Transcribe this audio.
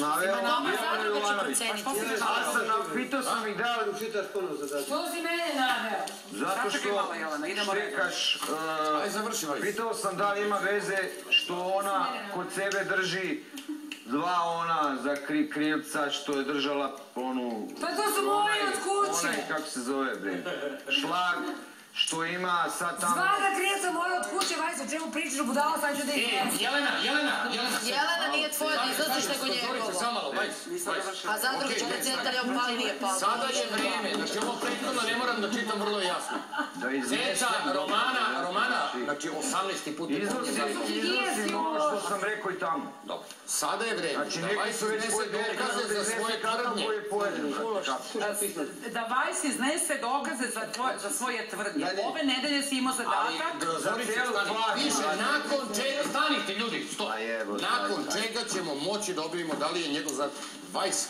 naveo Jovanović. Pitao sam ih da li čitaš ponovno zadatak. Što si mene naveo? Zato što štekaš, pitao sam da li ima veze što ona kod sebe drži dva ona za krivca što je držala onu... Pa to su moji od kuće! Onaj, kako se zove, bre, šlag, što ima sad tamo... Zvada krivca moja od kuće, Vajs, o čemu pričaš u budala, sad ću da ih nema. Jelena nije tvoja, ti izlaziš nego njegovo. A Zandrovićeva centar je opali, nije pao. Sada je vreme, znači ovo prethodno ne moram da čitam vrlo jasno. Ceca, Romana, znači 18. put je podnije. Iznosim ono što sam rekao i tamo. Dobro, sada je vreme. Znači neki su već dokaze za svoje tvrdnje. Da Vajs iznese dokaze za svoje tvrdnje. Ove nedelje si imao zadatak. Piše, nakon čega, stanite ljudi, stop. Nakon čega ćemo moći da objavimo da li je njegov Vajs